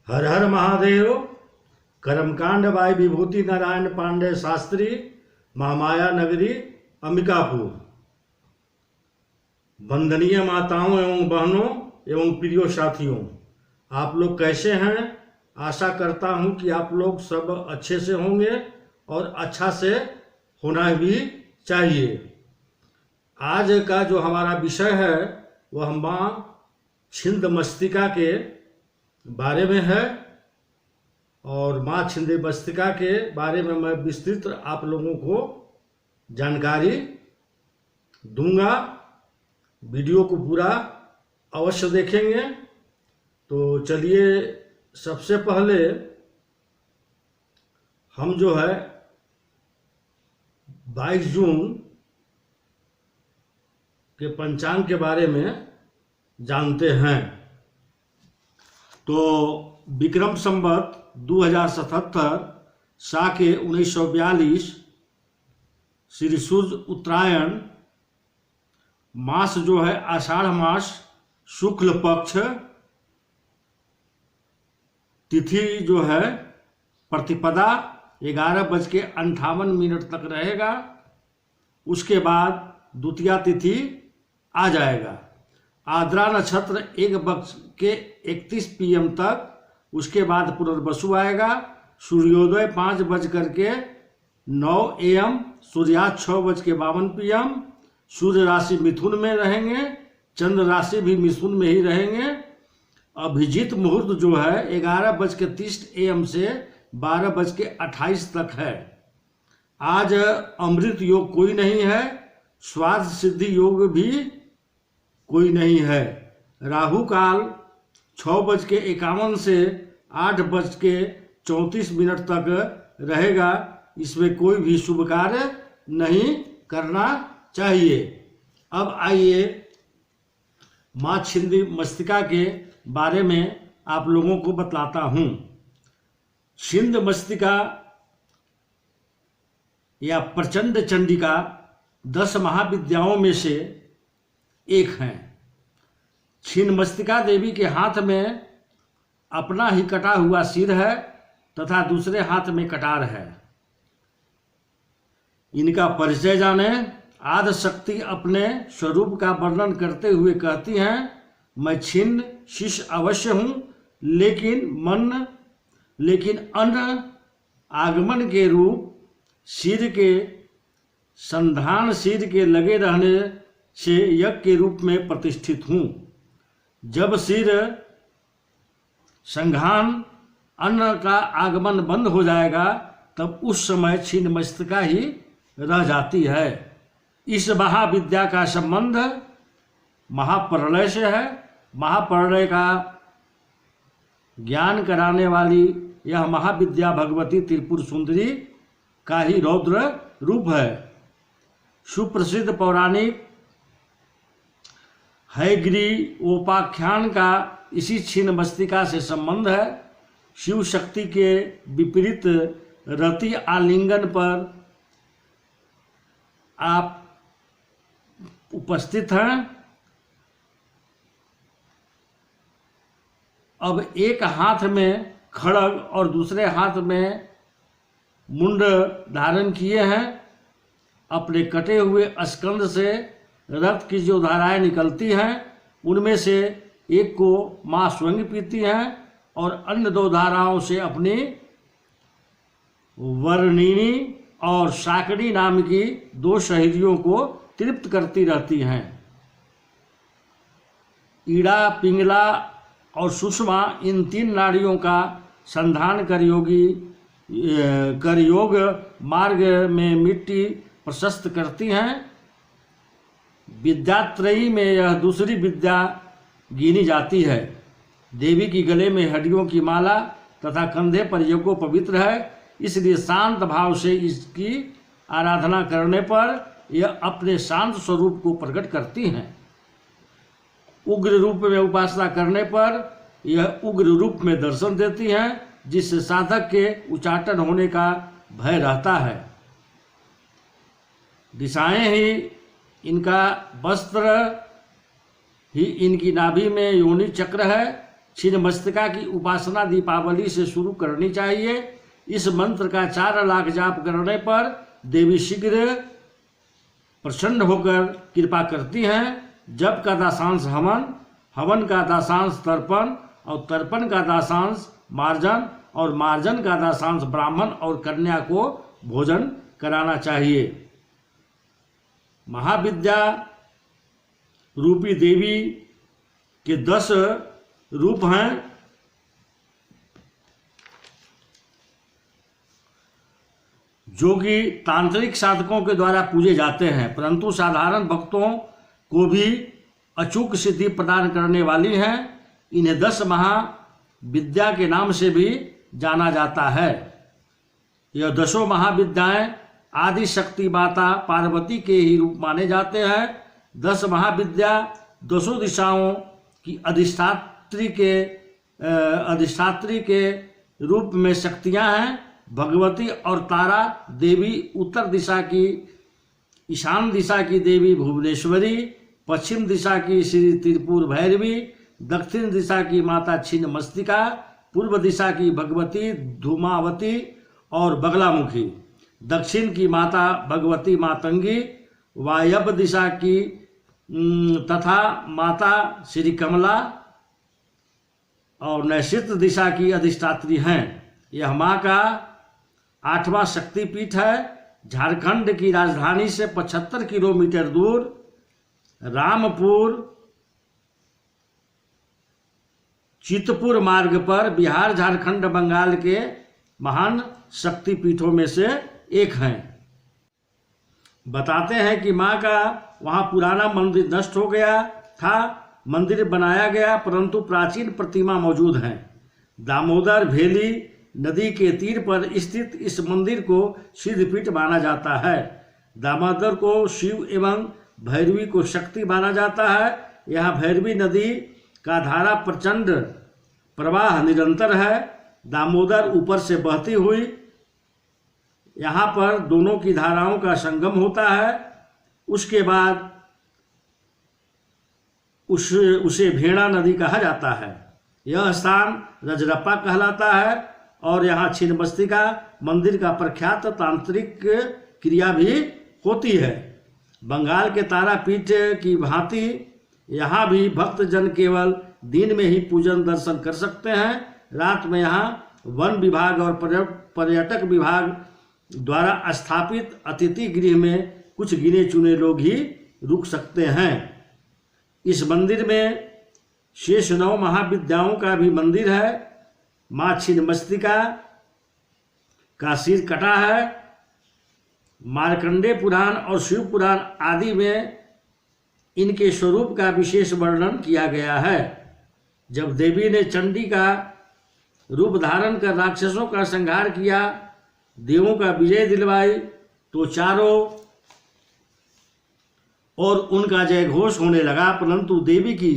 हर हर महादेव। कर्मकांड बाई विभूति नारायण पांडे शास्त्री, महामाया नगरी, अंबिकापुर। वंदनीय माताओं एवं बहनों एवं प्रियो साथियों, आप लोग कैसे हैं? आशा करता हूं कि आप लोग सब अच्छे से होंगे और अच्छा से होना भी चाहिए। आज का जो हमारा विषय है वह माँ छिन्नमस्तिका के बारे में है और माँ छिन्नमस्तिका के बारे में मैं विस्तृत आप लोगों को जानकारी दूंगा। वीडियो को पूरा अवश्य देखेंगे। तो चलिए, सबसे पहले हम जो है 22 जून के पंचांग के बारे में जानते हैं। तो विक्रम संवत 2077 साके 1942 श्री सूर्य उत्तरायण मास जो है आषाढ़ मास शुक्ल पक्ष, तिथि जो है प्रतिपदा 11:58 तक रहेगा। उसके बाद द्वितीया तिथि आ जाएगा। आद्रा नक्षत्र 1:31 PM तक। उसके बाद पुनर्वसु आएगा। सूर्योदय 5:09 AM, सूर्यास्त 6:52 PM। सूर्य राशि मिथुन में रहेंगे, चंद्र राशि भी मिथुन में ही रहेंगे। अभिजीत मुहूर्त जो है 11:30 AM से 12:28 तक है। आज अमृत योग कोई नहीं है, स्वार्थ सिद्धि योग भी कोई नहीं है। राहु काल 6:51 से 8:34 तक रहेगा। इसमें कोई भी शुभ कार्य नहीं करना चाहिए। अब आइए माँ छिन्नमस्तिका के बारे में आप लोगों को बतलाता हूँ। छिन्नमस्तिका या प्रचंड चंडिका 10 महाविद्याओं में से एक हैं। छिन्नमस्तिका देवी के हाथ में अपना ही कटा हुआ सिर है तथा दूसरे हाथ में कटार है। इनका परिचय जाने। आदि शक्ति अपने स्वरूप का वर्णन करते हुए कहती हैं, मैं छिन्न शिष्य अवश्य हूँ, लेकिन अन्न आगमन के रूप सिर के संधान, सिर के लगे रहने से यज्ञ के रूप में प्रतिष्ठित हूँ। जब सिर संघान अन्न का आगमन बंद हो जाएगा तब उस समय छिन्नमस्तिका ही रह जाती है। इस महाविद्या का संबंध महाप्रलय से है। महाप्रलय का ज्ञान कराने वाली यह महाविद्या भगवती त्रिपुर सुंदरी का ही रौद्र रूप है। सुप्रसिद्ध पौराणिक हयग्रीवोपाख्यान का इसी छिन्नमस्तिका से संबंध है। शिव शक्ति के विपरीत रति आलिंगन पर आप उपस्थित हैं। अब एक हाथ में खड्ग और दूसरे हाथ में मुंड धारण किए हैं। अपने कटे हुए स्कंद से रक्त की जो धाराएं निकलती हैं उनमें से एक को माँ स्वयं पीती हैं और अन्य 2 धाराओं से अपनी वर्णिनी और शाकड़ी नाम की 2 सहेलियों को तृप्त करती रहती हैं। ईड़ा, पिंगला और सुषमा इन 3 नाड़ियों का संधान कर योग मार्ग में मिट्टी प्रशस्त करती हैं। विद्यात्रयी में यह दूसरी विद्या गिनी जाती है। देवी की गले में हड्डियों की माला तथा कंधे पर यज्ञोपवित्र है, इसलिए शांत भाव से इसकी आराधना करने पर यह अपने शांत स्वरूप को प्रकट करती हैं। उग्र रूप में उपासना करने पर यह उग्र रूप में दर्शन देती हैं, जिससे साधक के उच्चाटन होने का भय रहता है। दिशाएं ही इनका वस्त्र ही इनकी नाभि में योनि चक्र है। छिन्नमस्तिका की उपासना दीपावली से शुरू करनी चाहिए। इस मंत्र का 4 लाख जाप करने पर देवी शीघ्र प्रसन्न होकर कृपा करती हैं। जप का दशांश हवन, हवन का दशांश तर्पण और तर्पण का दशांश मार्जन और मार्जन का दशांश ब्राह्मण और कन्या को भोजन कराना चाहिए। महाविद्या रूपी देवी के 10 रूप हैं। जो कि तांत्रिक साधकों के द्वारा पूजे जाते हैं, परंतु साधारण भक्तों को भी अचूक सिद्धि प्रदान करने वाली हैं। इन्हें 10 महाविद्या के नाम से भी जाना जाता है। यह 10 महाविद्याएं आदि शक्ति माता पार्वती के ही रूप माने जाते हैं। 10 महाविद्या 10 दिशाओं की अधिष्ठात्री के रूप में शक्तियां हैं। भगवती और तारा देवी उत्तर दिशा की, ईशान दिशा की देवी भुवनेश्वरी, पश्चिम दिशा की श्री त्रिपुर भैरवी, दक्षिण दिशा की माता छिन्नमस्तिका, पूर्व दिशा की भगवती धूमावती और बगलामुखी, दक्षिण की माता भगवती मातंगी, वायव्य दिशा की तथा माता श्री कमला और नैऋत्य दिशा की अधिष्ठात्री हैं। यह माँ का 8वां शक्तिपीठ है। झारखंड की राजधानी से 75 किलोमीटर दूर रामपुर चितपुर मार्ग पर बिहार झारखंड बंगाल के महान शक्तिपीठों में से एक हैं। बताते हैं कि माँ का वहाँ पुराना मंदिर नष्ट हो गया था, मंदिर बनाया गया, परंतु प्राचीन प्रतिमा मौजूद हैं। दामोदर भेली नदी के तीर पर स्थित इस मंदिर को सिद्धपीठ माना जाता है। दामोदर को शिव एवं भैरवी को शक्ति माना जाता है। यहाँ भैरवी नदी का धारा प्रचंड प्रवाह निरंतर है। दामोदर ऊपर से बहती हुई यहाँ पर दोनों की धाराओं का संगम होता है। उसके बाद उसे भेड़ा नदी कहा जाता है। यह स्थान रजरप्पा कहलाता है और यहाँ छिन्नमस्तिका मंदिर का प्रख्यात तांत्रिक क्रिया भी होती है। बंगाल के तारापीठ की भांति यहाँ भी भक्तजन केवल दिन में ही पूजन दर्शन कर सकते हैं। रात में यहाँ वन विभाग और पर्यटक विभाग द्वारा स्थापित अतिथि गृह में कुछ गिने चुने लोग ही रुक सकते हैं। इस मंदिर में शेष 9 महाविद्याओं का भी मंदिर है। माँ छिन्नमस्तिका का सिर कटा है। मार्कंडेय पुराण और शिव पुराण आदि में इनके स्वरूप का विशेष वर्णन किया गया है। जब देवी ने चंडी का रूप धारण कर राक्षसों का संहार किया, देवों का विजय दिलवाई, तो चारों और उनका जय घोष होने लगा। परंतु देवी की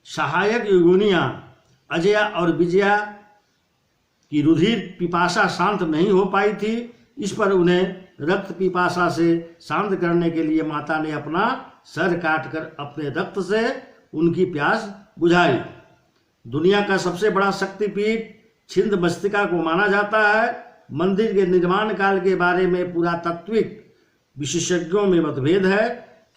सहायक योगिनियां अजया और विजया की रुधिर पिपासा शांत नहीं हो पाई थी। इस पर उन्हें रक्त पिपासा से शांत करने के लिए माता ने अपना सर काटकर अपने रक्त से उनकी प्यास बुझाई। दुनिया का सबसे बड़ा शक्तिपीठ छिन्नमस्तिका को माना जाता है। मंदिर के निर्माण काल के बारे में पुरातात्विक विशेषज्ञों में मतभेद है।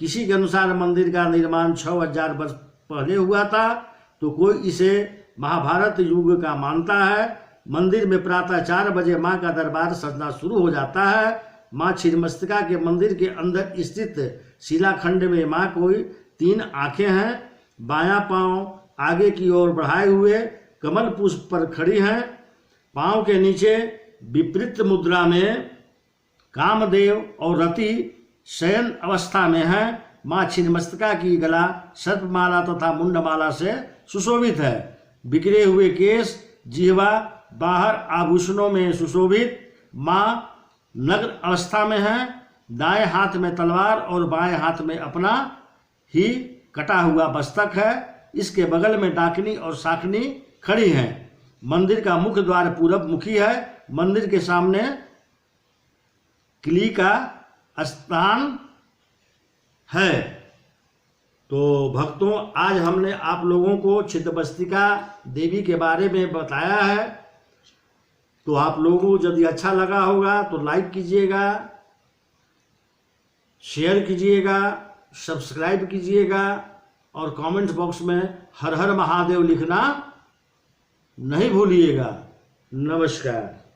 किसी के अनुसार मंदिर का निर्माण 6000 वर्ष पहले हुआ था, तो कोई इसे महाभारत युग का मानता है। मंदिर में प्रातः 4 बजे माँ का दरबार सजना शुरू हो जाता है। माँ छिन्नमस्तिका के मंदिर के अंदर स्थित शिलाखंड में माँ कोई 3 आंखें हैं। बायां पांव आगे की ओर बढ़ाए हुए कमल पुष्प पर खड़ी हैं। पांव के नीचे विपरीत मुद्रा में कामदेव और रति शयन अवस्था में है। माँ छिन्नमस्तिका की गला सर्पमाला तथा मुंडमाला से सुशोभित है। बिखरे हुए केश, जिह्वा बाहर आभूषणों में सुशोभित। माँ नग्न अवस्था में है। दाएं हाथ में तलवार और बाएं हाथ में अपना ही कटा हुआ मस्तक है। इसके बगल में डाकनी और शाकनी खड़ी हैं। मंदिर का मुख्य द्वार पूरब मुखी है। मंदिर के सामने किली का स्थान है। तो भक्तों, आज हमने आप लोगों को छिन्नमस्तिका देवी के बारे में बताया है। तो आप लोगों को यदि अच्छा लगा होगा तो लाइक कीजिएगा, शेयर कीजिएगा, सब्सक्राइब कीजिएगा और कमेंट बॉक्स में हर हर महादेव लिखना नहीं भूलिएगा। नमस्कार।